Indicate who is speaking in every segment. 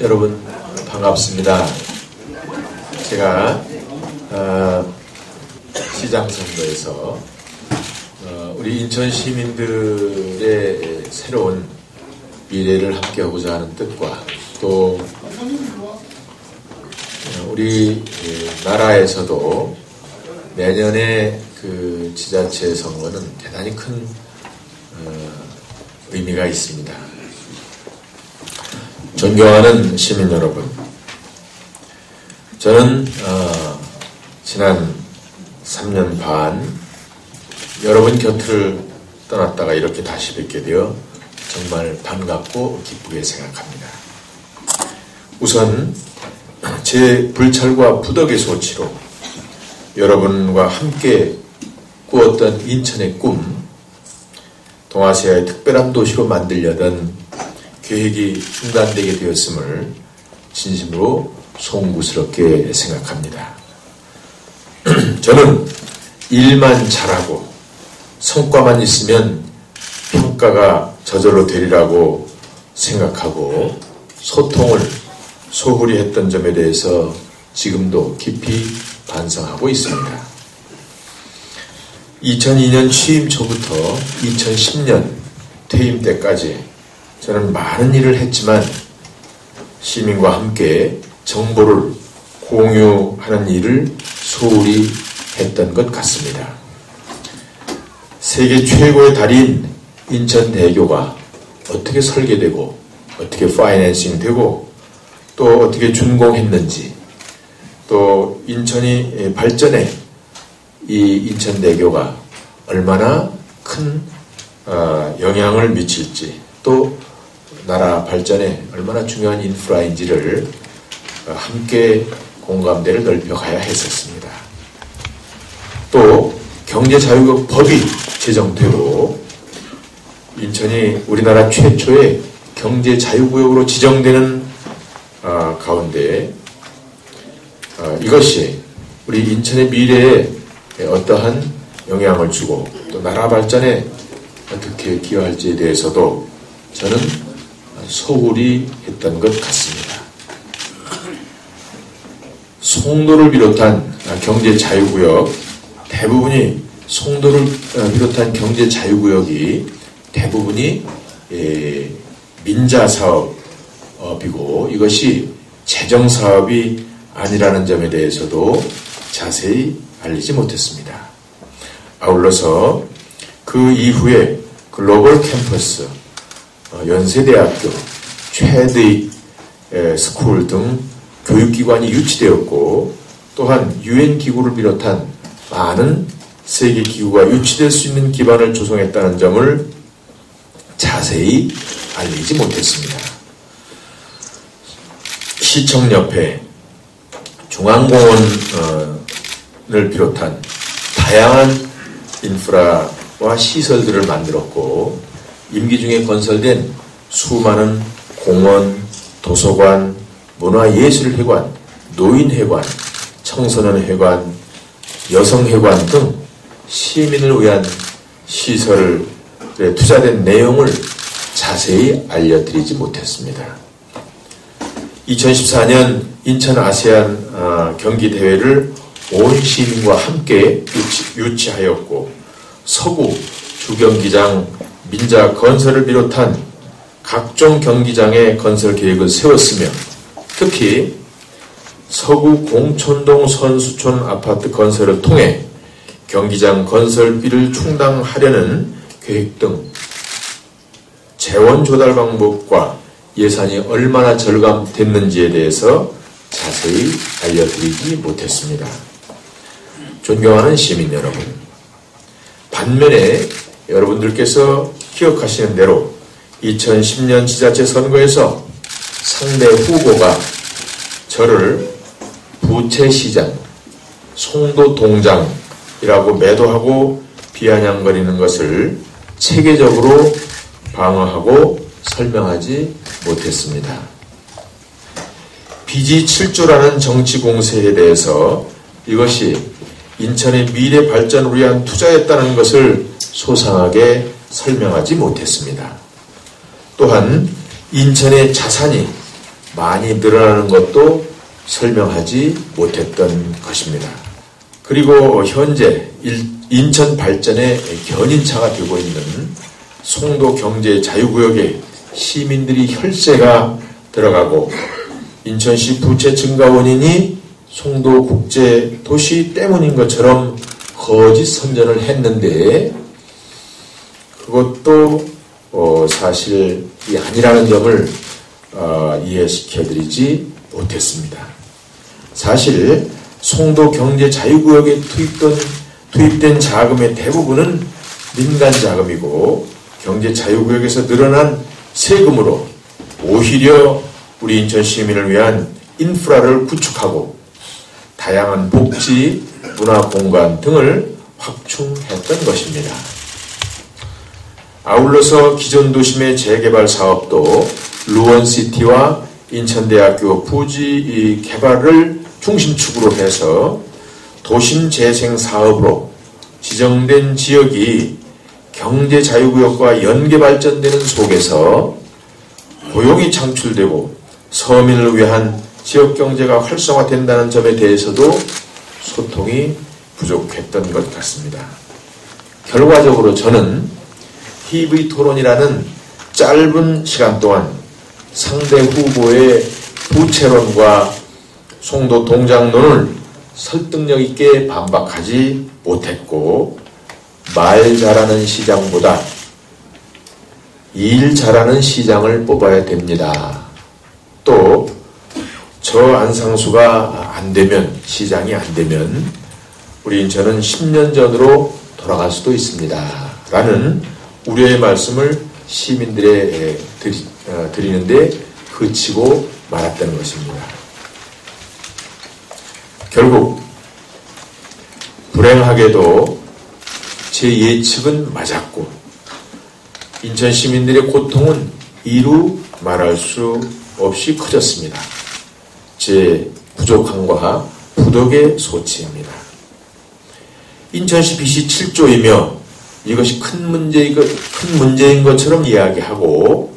Speaker 1: 여러분 반갑습니다. 제가 시장 선거에서 우리 인천 시민들의 새로운 미래를 함께하고자 하는 뜻과 또 우리 나라에서도 내년에 그 지자체 선거는 대단히 큰 의미가 있습니다. 존경하는 시민 여러분, 저는 지난 3년 반 여러분 곁을 떠났다가 이렇게 다시 뵙게 되어 정말 반갑고 기쁘게 생각합니다. 우선 제 불찰과 부덕의 소치로 여러분과 함께 꾸었던 인천의 꿈, 동아시아의 특별한 도시로 만들려던 계획이 중단되게 되었음을 진심으로 송구스럽게 생각합니다. 저는 일만 잘하고 성과만 있으면 평가가 저절로 되리라고 생각하고 소통을 소홀히 했던 점에 대해서 지금도 깊이 반성하고 있습니다. 2002년 취임 초부터 2010년 퇴임 때까지 저는 많은 일을 했지만 시민과 함께 정보를 공유하는 일을 소홀히 했던 것 같습니다. 세계 최고의 다리인 인천대교가 어떻게 설계되고 어떻게 파이낸싱 되고 또 어떻게 준공했는지 또 인천이 발전에 이 인천대교가 얼마나 큰 영향을 미칠지 또 나라 발전에 얼마나 중요한 인프라인지를 함께 공감대를 넓혀가야 했었습니다. 또 경제자유국 법이 제정되고 인천이 우리나라 최초의 경제자유구역으로 지정되는 가운데 이것이 우리 인천의 미래에 어떠한 영향을 주고 또 나라 발전에 어떻게 기여할지에 대해서도 저는 소홀히 했던 것 같습니다. 송도를 비롯한 경제자유구역 대부분이 송도를 비롯한 경제자유구역이 대부분이 민자사업이고 이것이 재정사업이 아니라는 점에 대해서도 자세히 알리지 못했습니다. 아울러서 그 이후에 글로벌 캠퍼스, 연세대학교, 최대익 스쿨 등 교육기관이 유치되었고 또한 유엔기구를 비롯한 많은 세계기구가 유치될 수 있는 기반을 조성했다는 점을 자세히 알리지 못했습니다. 시청 옆에 중앙공원을 비롯한 다양한 인프라와 시설들을 만들었고 임기 중에 건설된 수많은 공원, 도서관, 문화예술회관, 노인회관, 청소년회관, 여성회관 등 시민을 위한 시설에 투자된 내용을 자세히 알려드리지 못했습니다. 2014년 인천 아세안 경기대회를 온 시민과 함께 유치하였고 서구 주경기장 민자 건설을 비롯한 각종 경기장의 건설 계획을 세웠으며 특히 서구 공촌동 선수촌 아파트 건설을 통해 경기장 건설비를 충당하려는 계획 등 재원 조달 방법과 예산이 얼마나 절감됐는지에 대해서 자세히 알려드리지 못했습니다. 존경하는 시민 여러분, 반면에 여러분들께서 기억하시는 대로 2010년 지자체 선거에서 상대 후보가 저를 부채시장, 송도동장이라고 매도하고 비아냥거리는 것을 체계적으로 방어하고 설명하지 못했습니다. 빚이 7조라는 정치 공세에 대해서 이것이 인천의 미래 발전을 위한 투자였다는 것을 소상하게 설명하지 못했습니다. 또한 인천의 자산이 많이 늘어나는 것도 설명하지 못했던 것입니다. 그리고 현재 인천 발전의 견인차가 되고 있는 송도 경제 자유구역에 시민들이 혈세가 들어가고 인천시 부채 증가 원인이 송도 국제 도시 때문인 것처럼 거짓 선전을 했는데 그것도 사실이 아니라는 점을 이해시켜드리지 못했습니다. 사실 송도 경제 자유구역에 투입된 자금의 대부분은 민간 자금이고 경제 자유구역에서 늘어난 세금으로 오히려 우리 인천 시민을 위한 인프라를 구축하고 다양한 복지, 문화공간 등을 확충했던 것입니다. 아울러서 기존 도심의 재개발 사업도 루원시티와 인천대학교 부지 개발을 중심축으로 해서 도심 재생 사업으로 지정된 지역이 경제 자유구역과 연계 발전되는 속에서 고용이 창출되고 서민을 위한 지역 경제가 활성화된다는 점에 대해서도 소통이 부족했던 것 같습니다. 결과적으로 저는 TV 토론이라는 짧은 시간 동안 상대 후보의 부채론과 송도 동장론을 설득력 있게 반박하지 못했고 말 잘하는 시장보다 일 잘하는 시장을 뽑아야 됩니다. 또 저 안상수가 안되면 시장이 안되면 우리 인천은 10년 전으로 돌아갈 수도 있습니다. 라는 우려의 말씀을 시민들에 드리는데 그치고 말았다는 것입니다. 결국 불행하게도 제 예측은 맞았고 인천 시민들의 고통은 이루 말할 수 없이 커졌습니다. 제 부족함과 부덕의 소치입니다. 인천시 빚이 7조이며 이것이 큰 문제인 것처럼 이야기하고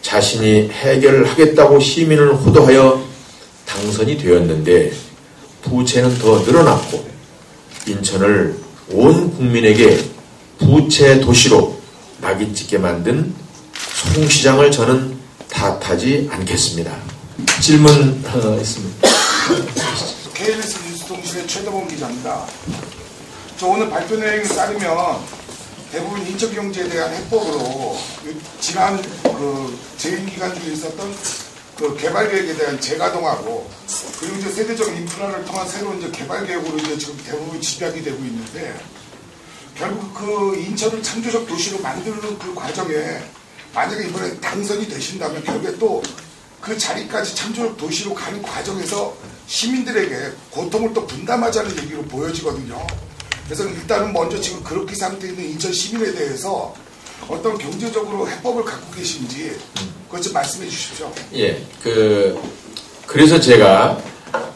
Speaker 1: 자신이 해결하겠다고 시민을 호도하여 당선이 되었는데 부채는 더 늘어났고 인천을 온 국민에게 부채 도시로 낙인 찍게 만든 송 시장을 저는 탓하지 않겠습니다. 질문 있습니다.
Speaker 2: KBS 뉴스통신의 최대범 기자입니다. 저 오늘 발표 내용에 따르면 대부분 인천경제에 대한 해법으로 지난 재임 기간 중에 있었던 개발 계획에 대한 재가동하고 그리고 이제 세대적 인프라를 통한 새로운 이제 개발 계획으로 이제 지금 대부분 집약이 되고 있는데 결국 그 인천을 창조적 도시로 만드는 그 과정에 만약에 이번에 당선이 되신다면 결국에 또 그 자리까지 창조적 도시로 가는 과정에서 시민들에게 고통을 또 분담하자는 얘기로 보여지거든요. 그래서 일단은 먼저 지금 그렇게 상태에 있는 인천 시민에 대해서 어떤 경제적으로 해법을 갖고 계신지 그것 좀 말씀해 주십시오.
Speaker 1: 예, 그래서 제가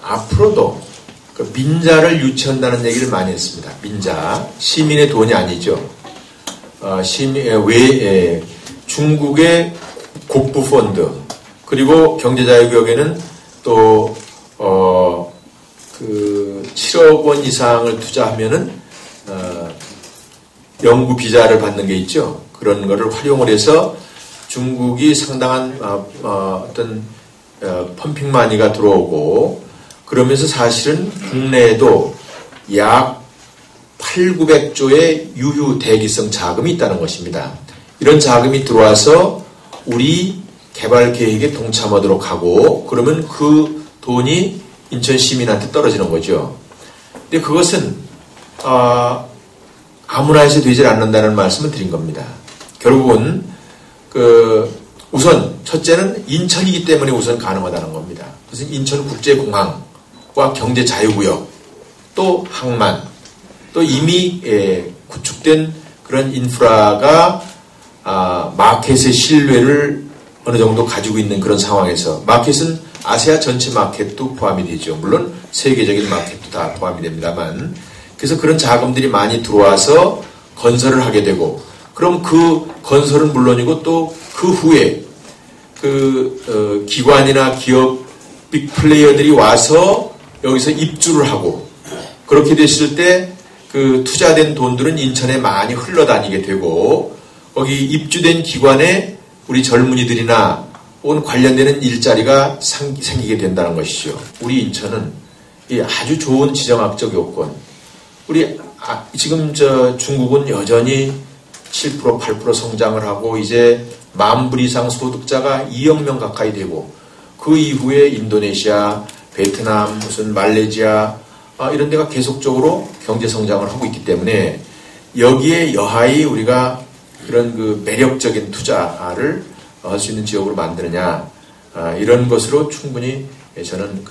Speaker 1: 앞으로도 민자를 유치한다는 얘기를 많이 했습니다. 민자, 시민의 돈이 아니죠. 중국의 국부펀드 그리고 경제자유구역에는 또 7억 원 이상을 투자하면은 연구 비자를 받는 게 있죠. 그런 거를 활용을 해서 중국이 상당한 어떤 펌핑 마니가 들어오고 그러면서 사실은 국내에도 약 8,900조의 유휴 대기성 자금이 있다는 것입니다. 이런 자금이 들어와서 우리 개발 계획에 동참하도록 하고 그러면 그 돈이 인천 시민한테 떨어지는 거죠. 근데 그것은 아무나 해서 되질 않는다는 말씀을 드린 겁니다. 결국은 우선 첫째는 인천이기 때문에 우선 가능하다는 겁니다. 그래서 인천국제공항과 경제자유구역 또 항만 또 이미 구축된 그런 인프라가 마켓의 신뢰를 어느 정도 가지고 있는 그런 상황에서 마켓은 아시아 전체 마켓도 포함이 되죠. 물론 세계적인 마켓도 다 포함이 됩니다만 그래서 그런 자금들이 많이 들어와서 건설을 하게 되고 그럼 그 건설은 물론이고 또 그 후에 기관이나 기업 빅 플레이어들이 와서 여기서 입주를 하고 그렇게 됐을 때 그 투자된 돈들은 인천에 많이 흘러다니게 되고 거기 입주된 기관에 우리 젊은이들이나 혹은 관련되는 일자리가 생기게 된다는 것이죠. 우리 인천은 아주 좋은 지정학적 요건. 우리 지금 중국은 여전히 7% 8% 성장을 하고 이제 10,000불 이상 소득자가 2억 명 가까이 되고 그 이후에 인도네시아, 베트남, 무슨 말레이시아 이런 데가 계속적으로 경제 성장을 하고 있기 때문에 여기에 여하이 우리가 그런 그 매력적인 투자를 할 수 있는 지역으로 만드느냐 이런 것으로 충분히 저는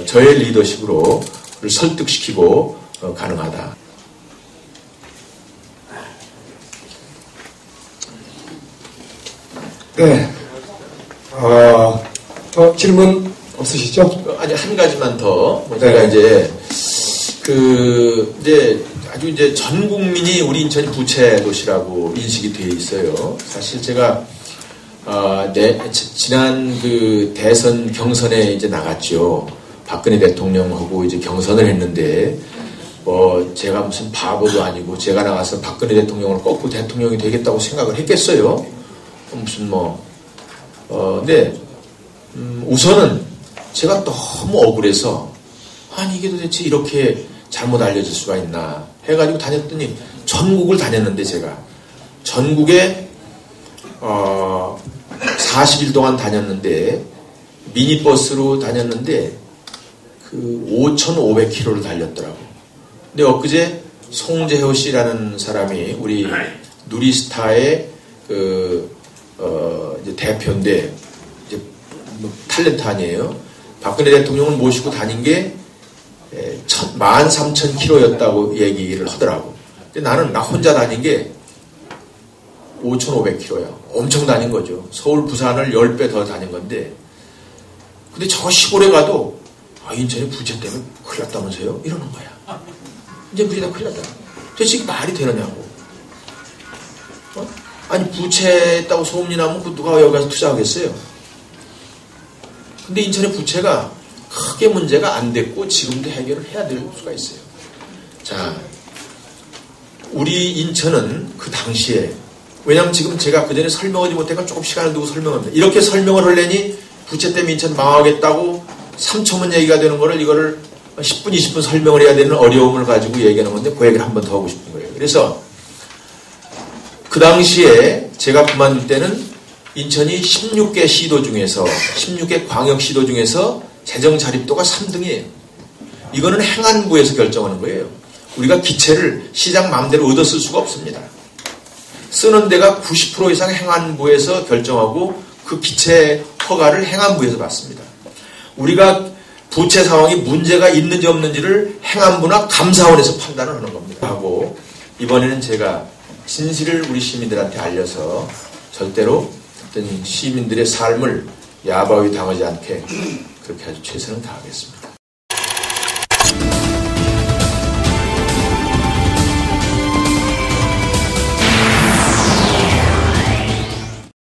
Speaker 1: 저의 리더십으로 설득시키고 가능하다.
Speaker 3: 네. 질문 없으시죠?
Speaker 1: 아니, 한 가지만 더.
Speaker 3: 네.
Speaker 1: 제가 이제 아주 전 국민이 우리 인천이 부채 도시라고 인식이 되어 있어요. 사실 제가, 지난 대선 경선에 이제 나갔죠. 박근혜 대통령하고 이제 경선을 했는데, 제가 무슨 바보도 아니고 제가 나가서 박근혜 대통령을 꺾고 대통령이 되겠다고 생각을 했겠어요. 무슨 근데, 우선은 제가 너무 억울해서, 아니, 이게 도대체 이렇게 잘못 알려질 수가 있나 해가지고 다녔더니 전국을 다녔는데 제가 전국에 40일 동안 다녔는데 미니버스로 다녔는데 5,500km를 달렸더라고. 근데 엊그제 송재효 씨라는 사람이 우리 누리스타의 이제 대표인데 이제 탤런트 아니에요. 박근혜 대통령을 모시고 다닌 게 13,000km였다고 얘기를 하더라고. 근데 나 혼자 다닌 게 5,500km야. 엄청 다닌 거죠. 서울, 부산을 10배 더 다닌 건데. 근데 저 시골에 가도, 인천이 부채 때문에 큰일 났다면서요? 이러는 거야. 이제 부채가 큰일 났다. 도대체 이게 말이 되느냐고. 아니, 부채 있다고 소문이 나면 누가 여기 가서 투자하겠어요? 근데 인천의 부채가 크게 문제가 안 됐고 지금도 해결을 해야 될 수가 있어요. 자, 우리 인천은 그 당시에 왜냐하면 지금 제가 그 전에 설명하지 못해서 조금 시간을 두고 설명합니다. 이렇게 설명을 하려니 부채 때문에 인천 망하겠다고 3초만 얘기가 되는 거를 이거를 10분, 20분 설명을 해야 되는 어려움을 가지고 얘기하는 건데 그 얘기를 한 번 더 하고 싶은 거예요. 그래서 그 당시에 제가 그만둘 때는 인천이 16개 시도 중에서 16개 광역 시도 중에서 재정 자립도가 3등이에요. 이거는 행안부에서 결정하는 거예요. 우리가 기체를 시장 마음대로 얻어 쓸 수가 없습니다. 쓰는 데가 90% 이상 행안부에서 결정하고 그 기체 허가를 행안부에서 받습니다. 우리가 부채 상황이 문제가 있는지 없는지를 행안부나 감사원에서 판단을 하는 겁니다. 하고 이번에는 제가 진실을 우리 시민들한테 알려서 절대로 어떤 시민들의 삶을 야바위 당하지 않게 그렇게 아주 최선을 다하겠습니다.